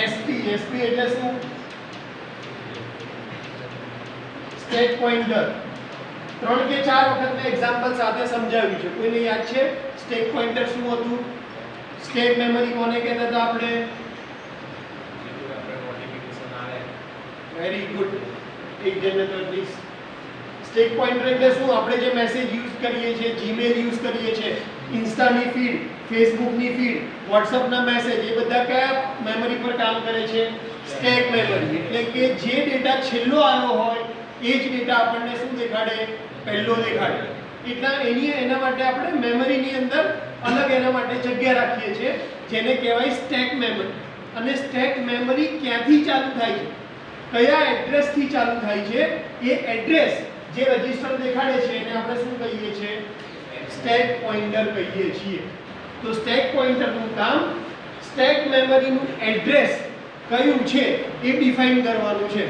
એસપી. એસપી એટલે શું? Stack pointer. 3 કે 4 વખત મેં એક્ઝામ્પલ સાથે સમજાવ્યું છે. કોઈને યાદ છે સ્ટેક પોઇન્ટર શું હતું? સ્ટેક મેમરી કોને કહેતા હતા આપણે? Very good. એક જણને તો એટલીસ્ટ સ્ટેક પોઇન્ટર એટલે શું? આપણે જે મેસેજ યુઝ કરીએ છીએ, જીમેલ યુઝ કરીએ છીએ, ઇન્સ્ટાની ફીડ, ફેસબુકની ફીડ, વોટ્સઅપના મેસેજ, એ બધા કયા મેમરી પર કામ કરે છે? Stack memory. એટલે કે જે ડેટા છેલ્લો આવ્યો હોય એ જ ડેટા આપણને શું દેખાડે? પહેલો દેખાડે. એના માટે આપણે મેમરીની અંદર અલગ એના માટે જગ્યા રાખીએ છીએ જેને કહેવાય સ્ટેક મેમરી. અને સ્ટેક મેમરી ક્યાંથી ચાલુ થાય છે? કયા એડ્રેસથી ચાલુ થાય છે? એ એડ્રેસ જે રજિસ્ટર દેખાડે છે એને આપણે શું કહીએ છીએ? સ્ટેક પોઇન્ટર કહીએ છીએ. તો સ્ટેક પોઇન્ટરનું કામ સ્ટેક મેમરીનું એડ્રેસ કયું છે એ ડિફાઇન કરવાનું છે.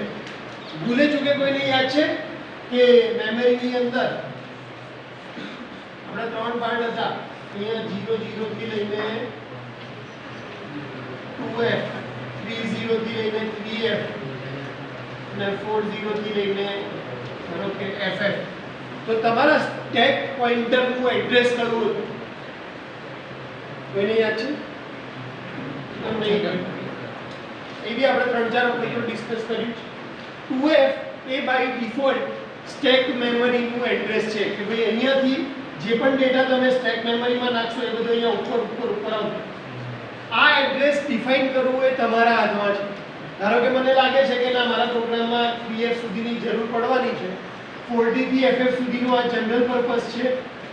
ભૂલે ચૂકે કોઈને યાદ છે કે મેમરીની અંદર આપણે 3 પાર્ટ હતા. અહીંયા 00 થી લઈને 2F, 30 થી લઈને 3F અને 40 થી લઈને ધારો કે FF. તો તમારા સ્ટેક પોઇન્ટરનું એડ્રેસ કયું હતું? કોઈને યાદ છે? નહીં. એ બી આપણે 3-4 વખત ડિસ્કસ કર્યું છે. 2F એ બાય ડિફોલ્ટ સ્ટેક મેમરીનું એડ્રેસ છે કે ભાઈ અહીંયાથી જે પણ ડેટા તમે સ્ટેક મેમરીમાં નાખશો એ બધું અહીંયા ઉપર આવશે. આ એડ્રેસ ડિફાઇન કરવું એ તમારા હાથમાં છે. ધારો કે મને લાગે છે કે ના મારા પ્રોગ્રામમાં 3F સુધીની જરૂર પડવાની છે, 40 થી FF સુધીનું આ જનરલ પર્પસ છે,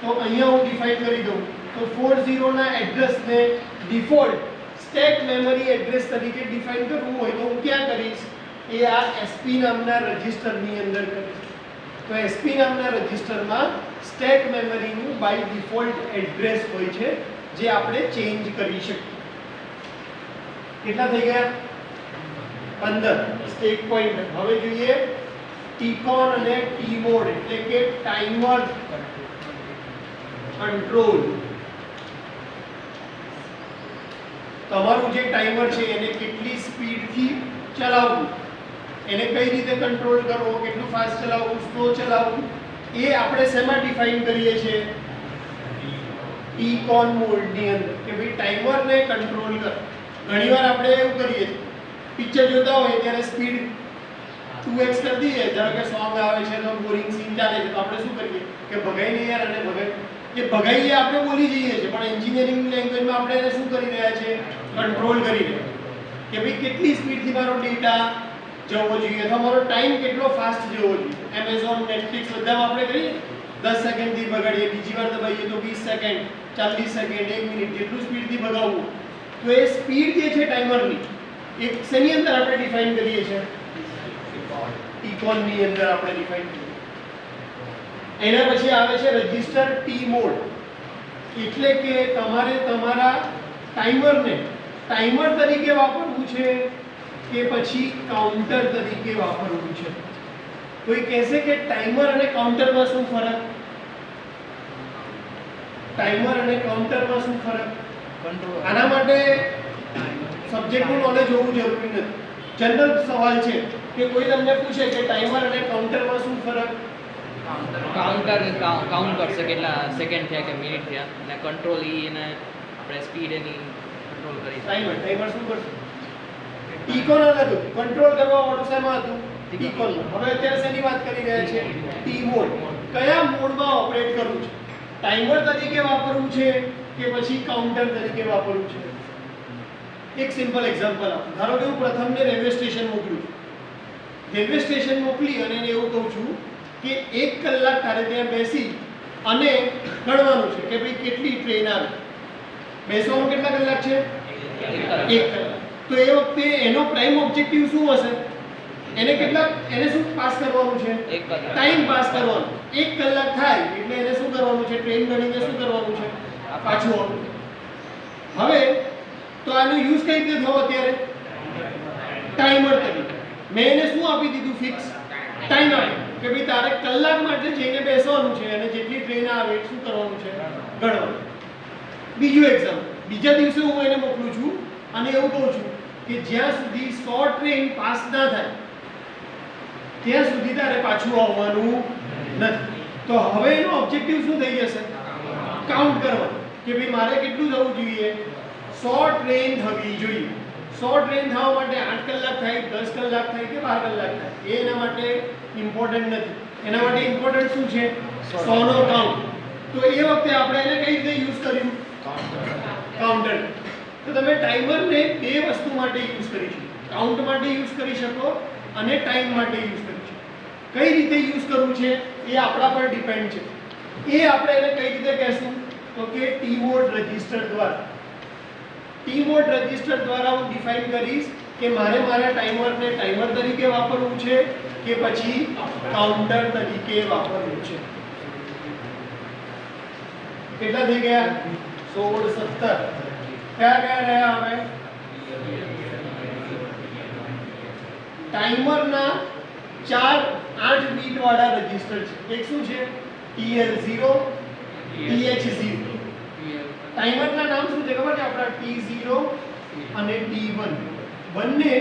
તો અહીંયા હું ડિફાઇન કરી દઉં. તો 40 ના એડ્રેસને ડિફોલ્ટ સ્ટેક મેમરી એડ્રેસ તરીકે ડિફાઇન કરવું હોય તો હું ક્યાં કરીશ? એ આ SP નામના રજિસ્ટરની અંદર કરીશ. તો SP નામના રજિસ્ટરમાં સ્ટેક મેમરીનું બાય ડિફોલ્ટ એડ્રેસ હોય છે જે આપણે ચેન્જ કરી શકીએ. કેટલા થઈ ગયા? 15 સ્ટેક પોઇન્ટર. હવે જોઈએ ટીકોન અને ટીમોડ એટલે કે ટાઈમર કંટ્રોલ. તમારું જે ટાઈમર છે એને કેટલી સ્પીડથી ચલાવવું, એને કઈ રીતે કંટ્રોલ કરવો, કેટલું ફાસ્ટ ચલાવવું, સ્લો ચલાવવું, એ આપણે શેમાં ડિફાઇન કરીએ છીએ? ટીકોન મોડની અંદર કે ભાઈ ટાઈમરને કંટ્રોલ કર. ઘણીવાર આપણે એવું કરીએ પિક્ચર જોતા હોય ત્યારે સ્પીડ 2x કરી દઈએ. ધારો કે સોંગ આવે છે તો બોરિંગ સીન ચાલે છે તો આપણે શું કરીએ કે ભગાઈ નહીં યાર અને ભગાઈએ આપણે બોલી જઈએ છીએ પણ એન્જિનિયરિંગ લેંગ્વેજમાં આપણે એને શું કરી રહ્યા છે? કંટ્રોલ કરી રહ્યા કે ભાઈ કેટલી સ્પીડથી મારો ડેટા જવો જોઈએ અથવા મારો ટાઈમ કેટલો ફાસ્ટ જવો જોઈએ. એમેઝોન, નેટફ્લિક્સ બધામાં આપણે કરીએ 10 સેકન્ડથી ભગાડીએ, બીજી વાર દબાઈએ તો 20 સેકન્ડ, 40 સેકન્ડ, 1 મિનિટ જેટલું સ્પીડથી ભગાવવું. તો એ સ્પીડ જે છે ટાઈમરની એક શેની અંદર આપણે ડિફાઇન કરીએ છીએ? ટીકોનની અંદર આપણે ડિફાઇન કરીએ. એના પછી આવે છે રજિસ્ટર ટી મોડ. એટલે કે તમારે તમારા ટાઈમરને ટાઈમર તરીકે વાપરવું છે કે પછી કાઉન્ટર તરીકે વાપરવું છે? કોઈ કહેશે કે ટાઈમર અને કાઉન્ટરમાં શું ફરક? ટાઈમર અને કાઉન્ટરમાં શું ફરક? આના માટે સબ્જેક્ટનું નોલેજ હોવું જરૂરી નથી. જનરલ સવાલ છે કે કોઈ તમને પૂછે કે ટાઈમર અને કાઉન્ટરમાં શું ફરક? કાઉન્ટર કાઉન્ટ કરશે કેટલા સેકન્ડ થયા કે મિનિટ થયા અને કંટ્રોલ એને આપણે સ્પીડ એની કંટ્રોલ કરી ટાઈમર શું કરશે? ટીકોન અલગ હતું, કંટ્રોલ કરવા વાળું શેમાં હતું? ટીકોન. હવે અત્યારે શેની વાત કરી રહ્યા છે? T mode. કયા મોડમાં ઓપરેટ કરવું છે? ટાઈમર તરીકે વાપરવું છે કે પછી કાઉન્ટર તરીકે વાપરવું છે? એક સિમ્પલ એક્ઝામ્પલ આપું. ધારો કે હું પ્રથમને રેલવે સ્ટેશન મોકલું છું. રેલવે સ્ટેશન મોકલી અને એને એવું કહું છું કે 1 કલાક તારે ત્યાં બેસી અને ગણવાનું છે કે ભાઈ કેટલી ટ્રેન આવી. બેસવાનું કેટલા કલાક છે? 1 કલાક. તો એ વખતે એનો પ્રાઇમ ઓબ્જેક્ટિવ શું હશે? એને શું પાસ કરવાનું છે? ટાઈમ પાસ કરવાનો. 1 કલાક થાય એટલે એને શું કરવાનું છે? ટ્રેન ગણીને શું કરવાનું છે? પાછું આવવાનું. હવે તો આનો યુઝ કઈ રીતે થયો અત્યારે? ટાઈમર તરીકે. મેં એને શું આપી દીધું? ફિક્સ ટાઈમ આપી કે ભાઈ તારે કલાક માટે જઈને બેસવાનું છે અને જેટલી ટ્રેન આવે શું કરવાનું છે? ગણવાનું. બીજું એક્ઝામ્પલ, બીજા દિવસે હું એને મોકલું છું અને એવું કહું છું કે જ્યાં સુધી 100 ટ્રેન પાસ ના થાય ત્યાં સુધી તારે પાછું આવવાનું નથી. તો હવે એનો ઓબ્જેક્ટિવ શું થઈ જશે? કાઉન્ટ કરવાનું કે ભાઈ મારે કેટલું થવું જોઈએ? 100 ટ્રેન થવી જોઈએ. 100 ટ્રેન થવા માટે 8 કલાક થાય, 10 કલાક થાય કે 12 કલાક થાય એ એના માટે ઇમ્પોર્ટન્ટ નથી. એના માટે ઇમ્પોર્ટન્ટ શું છે? 100 નો કાઉન્ટ. તો એ વખતે આપણે એને કઈ રીતે યુઝ કર્યું? કાઉન્ટર. તો તમે ટાઈમરને બે વસ્તુ માટે યુઝ કરી શકો. કાઉન્ટ માટે યુઝ કરી શકો અને ટાઈમ માટે યુઝ કરી શકો. કઈ રીતે યુઝ કરવું છે એ આપણા પર ડિપેન્ડ છે. એ આપણે એને કઈ રીતે કહેશું? તો કે ટી મોડ રજિસ્ટર દ્વારા. ટી મોડ રજિસ્ટર દ્વારા હું ડિફાઇન કરીશ કે મારે મારા ટાઈમરને ટાઈમર તરીકે વાપરવું છે કે પછી કાઉન્ટર તરીકે વાપરવું છે. કેટલા થઈ ગયા? 16 17. કયા રહ્યા હવે? ટાઈમરના 4 8 બીટ વાળા રજિસ્ટર છે. એક શું છે? TL0, TH0. ટાઈમરના નામ શું છે ખબર છે આપણા? T0 અને T1. બંને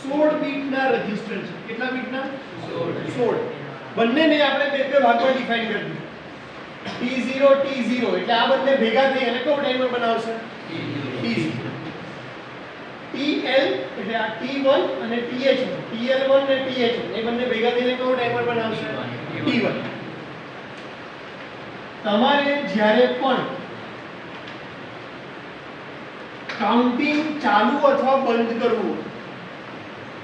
16 બીટના રજિસ્ટર છે. કેટલા બીટના? 16. બંનેને આપણે બે બે ભાગમાં ડિફાઇન કરી દીધું. T0 T0 એટલે આ બંને ભેગા થઈ અને કયો ટાઈમર બનાવશે? T0. TL એટલે આ T1 અને TH1. TL1 અને TH1 એ બંને ભેગા થઈને કયો ટાઈમર બનાવશે? T1. તમારે જ્યારે પણ કાઉન્ટિંગ ચાલુ અથવા બંધ કરવું,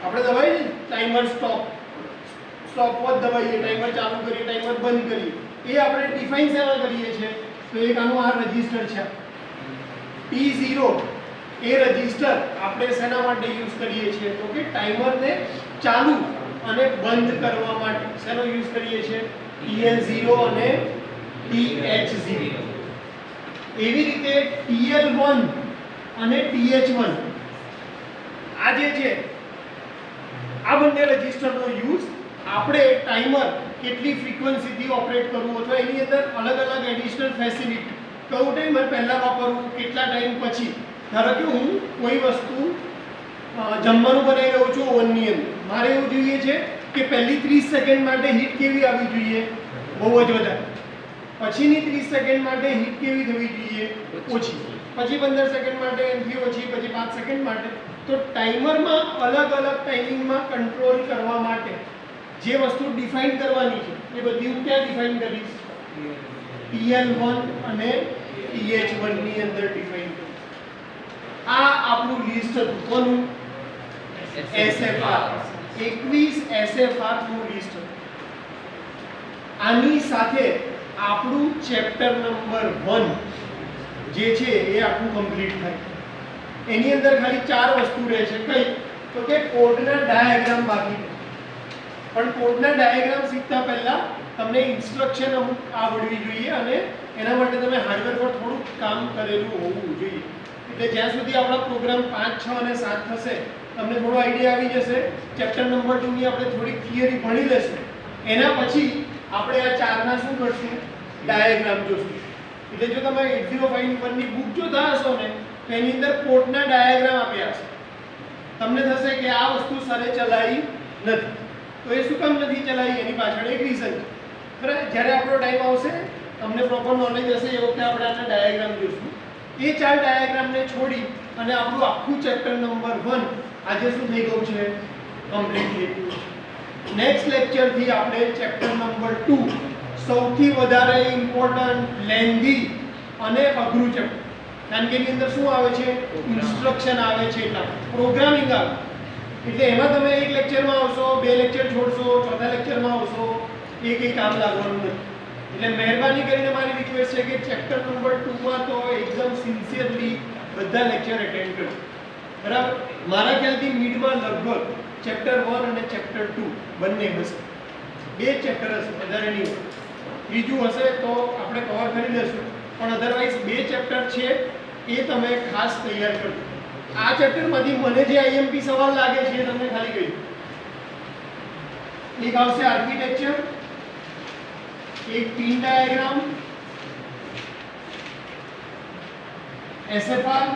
આપણે દબાઈએ ટાઈમર સ્ટોપ વોચ દબાઈએ, ટાઈમર ચાલુ કરીએ, ટાઈમર બંધ કરીએ, એ આપણે ડિફાઇન શેમાં કરીએ છીએ? તો એક આનું આ રજિસ્ટર છે T0. એ રજિસ્ટર આપણે શેના માટે યુઝ કરીએ છીએ? તો કે ટાઈમરને ચાલુ અને બંધ કરવા માટે. શેનો યુઝ કરીએ છીએ? TL0 અને TH0. એવી રીતે TL1 અને TH1 આ જે છે આ બંને રજિસ્ટરનો યુઝ આપણે ટાઈમર કેટલી ફ્રીક્વન્સીથી ઓપરેટ કરવું અથવા એની અંદર અલગ અલગ એડિશનલ ફેસિલિટી, કયું ટાઈમર પહેલા વાપરવું, કેટલા ટાઈમ પછી. ધારો કે હું કોઈ વસ્તુ જમવાનું બનાવી રહ્યો છું ઓવનની અંદર, મારે એવું જોઈએ છે કે પહેલી 30 સેકન્ડ માટે હીટ કેવી આવવી જોઈએ? બહુ જ વધારે. પછીની 30 સેકન્ડ માટે હીટ કેવી થવી જોઈએ? ઓછી. પછી 15 સેકન્ડ માટે એનાથી ઓછી, પછી 5 સેકન્ડ માટે. તો ટાઈમરમાં અલગ અલગ ટાઈમિંગમાં કંટ્રોલ કરવા માટે જે વસ્તુ ડિફાઇન કરવાની છે એ બધી હું ક્યાં ડિફાઇન કરીશ? TL1 અને TH1 ની અંદર ડિફાઇન કરીશ. આ આપણું લિસ્ટ હતું. કોનું? SFR. 21 SFR નું લિસ્ટ હતું. આની સાથે આપણું ચેપ્ટર નંબર 1 જે છે એ આખું કમ્પ્લીટ થાય. એની અંદર ખાલી 4 વસ્તુ રહે છે. કઈ? તો કે કોડના ડાયાગ્રામ બાકી છે. પણ કોડના ડાયાગ્રામ શીખતા પહેલા તમને ઇન્સ્ટ્રક્શન અમુક આવડવી જોઈએ અને એના માટે તમે હાર્ડવેર પર થોડુંક કામ કરેલું હોવું જોઈએ. એટલે જ્યાં સુધી આપણા પ્રોગ્રામ 5, 6 અને 7 થશે તમને થોડો આઈડિયા આવી જશે. ચેપ્ટર નંબર 2 ની આપણે થોડીક થિયરી ભણી લેશું. એના પછી આપણે આ 4ના શું કરશું? ડાયાગ્રામ જોશું. એટલે જો તમે 8051 ની બુક જોતા હશો ને તો એની અંદર કોડના ડાયાગ્રામ આપ્યા હશે. તમને થશે કે આ વસ્તુ સરે ચલાવી નથી. તો એ શું કામ નથી ચલાવી? એની પાછળ એક રીઝન છે. બરાબર? જ્યારે આપણો ટાઈમ આવશે તમને પ્રોપર નોલેજ હશે એ વખતે આપણે આના ડાયાગ્રામ જોઈશું. એ 4 ડાયાગ્રામને છોડી અને આપણું આખું ચેપ્ટર નંબર 1 આજે શું થઈ ગયું છે? કમ્પ્લીટ થઈ ગયું છે. નેક્સ્ટ લેક્ચરથી આપણે ચેપ્ટર નંબર 2 સૌથી વધારે ઇમ્પોર્ટન્ટ, લેન્ધી અને અઘરું ચેપ્ટર. કારણ કે એની અંદર શું આવે છે? ઇન્સ્ટ્રક્શન આવે છે, એટલા પ્રોગ્રામિંગ આવે. એટલે એમાં તમે એક લેક્ચરમાં આવશો, 2 લેક્ચર છોડશો, ચોથા લેક્ચરમાં આવશો, એ કંઈ કામ લાગવાનું નથી. એટલે મહેરબાની કરીને મારી રિક્વેસ્ટ છે કે ચેપ્ટર નંબર 2 માં તો એકદમ સિન્સિયરલી બધા લેક્ચર અટેન્ડ કરો, બરાબર? મારા ખ્યાલથી મિડમાં લગભગ ચેપ્ટર 1 અને ચેપ્ટર 2 બંને હશે, બે ચેપ્ટર હશે, વધારે નહીં હોય. ત્રીજું હશે તો આપણે કવર કરી લઈશું, પણ અધરવાઇઝ બે ચેપ્ટર છે એ તમે ખાસ તૈયાર કરજો. આ ચેપ્ટરમાંથી મને જે આઈએમપી સવાલ લાગે છે એ તમને ખાલી કહી દઉં. એક આવશે આર્કિટેક્ચર, એક પિન ડાયાગ્રામ, એસએફઆર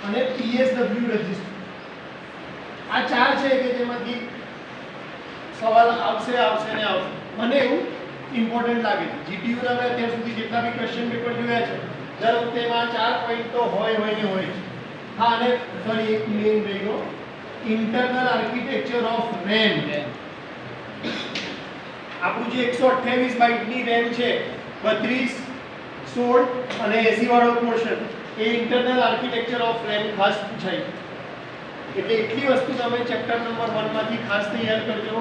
અને પીએસડબ્લ્યુ રજિસ્ટર. આ ચાર છે કે જેમાંથી સવાલ આવશે ને આવશે. મને એવું ઇમ્પોર્ટન્ટ લાગે છે. જીટીયુ ના મેં અત્યાર સુધી જેટલા બી ક્વેશ્ચન પેપર જોયા છે દર વખતે એમાં 4 પોઈન્ટ તો હોય ને હોય. હા, અને સોરી એક મેઇન રહી ગયો, ઇન્ટરનલ આર્કિટેક્ચર ઓફ રેમ. આપણું જે 128 બાઇટની રેમ છે, 32, 16 અને 80 વાળો portion, A internal architecture of RAM ખાસ પૂછાય. એટલે એટલી વસ્તુ તમે ચેપ્ટર નંબર 1 માંથી ખાસ તૈયાર કરજો.